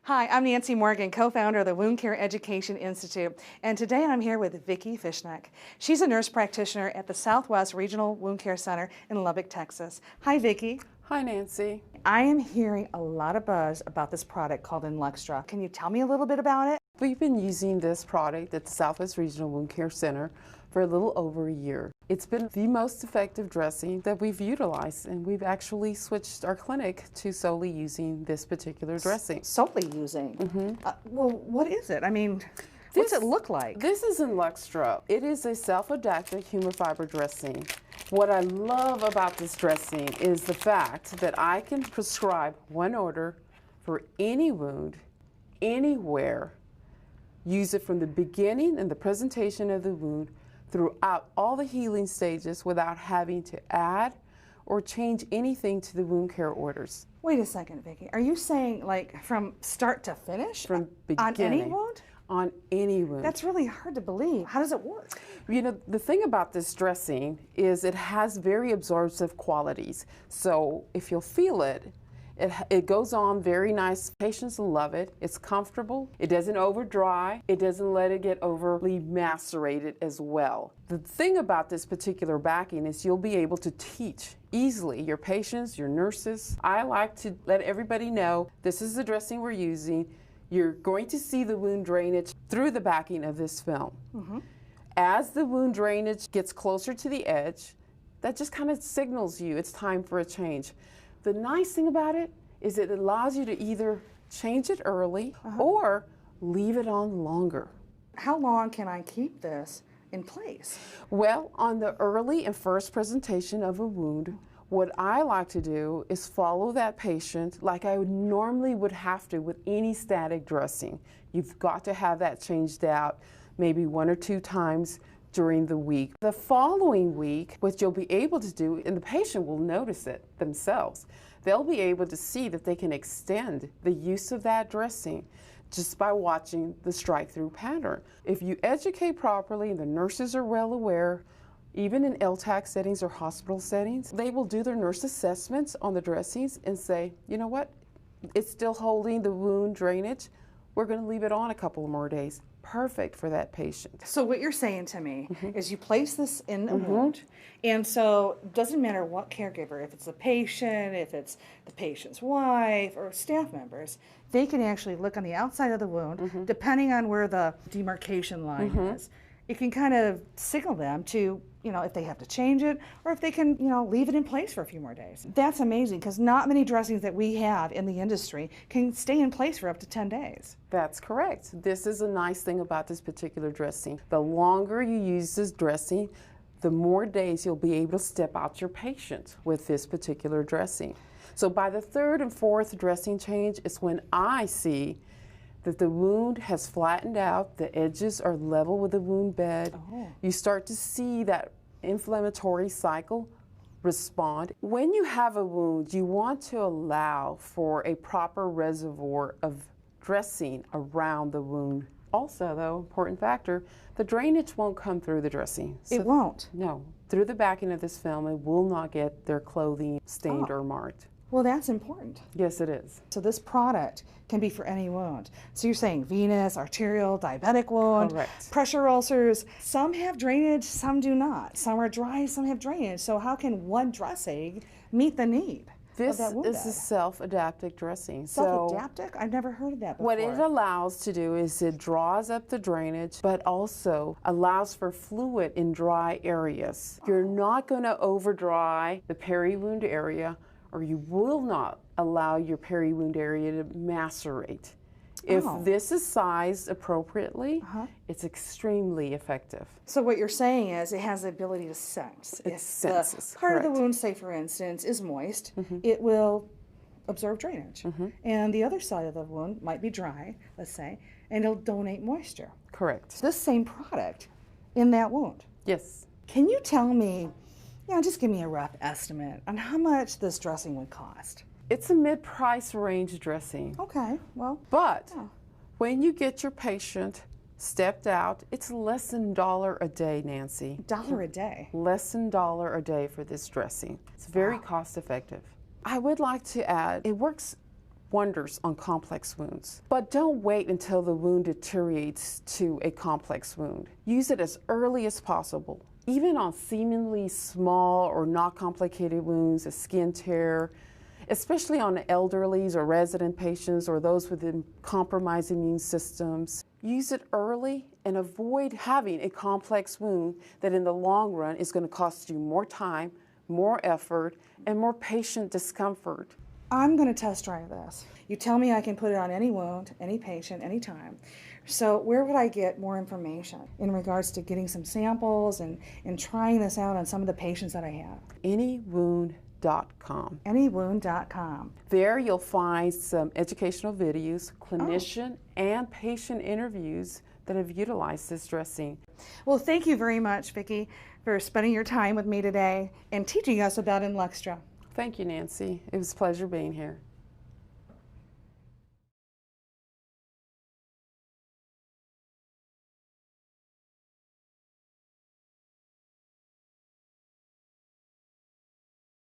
Hi, I'm Nancy Morgan, co-founder of the Wound Care Education Institute, and today I'm here with Vicki Fishneck. She's a nurse practitioner at the Southwest Regional Wound Care Center in Lubbock, Texas. Hi, Vicki. Hi, Nancy. I am hearing a lot of buzz about this product called Enluxtra. Can you tell me a little bit about it? We've been using this product at the Southwest Regional Wound Care Center for a little over a year. It's been the most effective dressing that we've utilized, and we've actually switched our clinic to solely using this particular dressing. Solely using? Well, what is it? I mean, what's it look like? This is Enluxtra. It is a self-adaptive human fiber dressing. What I love about this dressing is the fact that I can prescribe one order for any wound, anywhere, use it from the beginning and the presentation of the wound throughout all the healing stages without having to add or change anything to the wound care orders. Wait a second, Vicki. Are you saying like from start to finish? From beginning. On any wound? On any wound. That's really hard to believe. How does it work? You know, the thing about this dressing is it has very absorptive qualities. So if you'll feel it, it goes on very nice. Patients love it. It's comfortable. It doesn't over dry. It doesn't let it get overly macerated as well. The thing about this particular backing is you'll be able to teach easily your patients, your nurses. I like to let everybody know this is the dressing we're using. You're going to see the wound drainage through the backing of this film. As the wound drainage gets closer to the edge, that just kind of signals you it's time for a change. The nice thing about it is it allows you to either change it early or leave it on longer. How long can I keep this in place? Well, on the early and first presentation of a wound, what I like to do is follow that patient like I normally would have to with any static dressing. You've got to have that changed out maybe 1 or 2 times during the week. The following week, what you'll be able to do, and the patient will notice it themselves, they'll be able to see that they can extend the use of that dressing just by watching the strike-through pattern. If you educate properly and the nurses are well aware, even in LTAC settings or hospital settings, they will do their nurse assessments on the dressings and say, you know what, it's still holding the wound drainage. We're going to leave it on a couple more days. Perfect for that patient. So what you're saying to me is you place this in a wound, and so it doesn't matter what caregiver, if it's the patient, if it's the patient's wife, or staff members, they can actually look on the outside of the wound, depending on where the demarcation line is. It can kind of signal them to, you know, if they have to change it or if they can, you know, leave it in place for a few more days. That's amazing because not many dressings that we have in the industry can stay in place for up to 10 days. That's correct. This is a nice thing about this particular dressing. The longer you use this dressing, the more days you'll be able to step out your patient with this particular dressing. So by the 3rd and 4th dressing change is when I see that the wound has flattened out, the edges are level with the wound bed. You start to see that inflammatory cycle respond. When you have a wound, you want to allow for a proper reservoir of dressing around the wound. Also, though, important factor, the drainage won't come through the dressing. So It won't? No. Through the backing of this film, it will not get their clothing stained or marked. Well, that's important. Yes, it is. So this product can be for any wound. So you're saying venous, arterial, diabetic wound, Correct. pressure ulcers. Some have drainage, some do not. Some are dry, some have drainage. So how can one dressing meet the need This of that wound is bed? a self-adaptive dressing. Self-adaptive? I've never heard of that before. What it allows to do is it draws up the drainage, but also allows for fluid in dry areas. You're not going to over dry the peri-wound area, or you will not allow your peri-wound area to macerate. If this is sized appropriately, it's extremely effective. So what you're saying is it has the ability to sense. It senses, the part of the correct. wound, say for instance, is moist, it will absorb drainage. And the other side of the wound might be dry, let's say, and it'll donate moisture. Correct. This same product in that wound. Yes. Can you tell me, just give me a rough estimate on how much this dressing would cost? It's a mid-price range dressing. Okay, well. But when you get your patient stepped out, it's less than $1 a day, Nancy. $1 a day? Less than $1 a day for this dressing. It's very cost effective. I would like to add, it works wonders on complex wounds. But don't wait until the wound deteriorates to a complex wound. Use it as early as possible. Even on seemingly small or not complicated wounds, a skin tear, especially on elderlies or resident patients or those with compromised immune systems. Use it early and avoid having a complex wound that in the long run is going to cost you more time, more effort, and more patient discomfort. I'm going to test drive this. You tell me I can put it on any wound, any patient, anytime. So where would I get more information in regards to getting some samples and trying this out on some of the patients that I have? Anywound.com. Anywound.com. There you'll find some educational videos, clinician and patient interviews that have utilized this dressing. Well, thank you very much, Vicki, for spending your time with me today and teaching us about Enluxtra. Thank you, Nancy. It was a pleasure being here.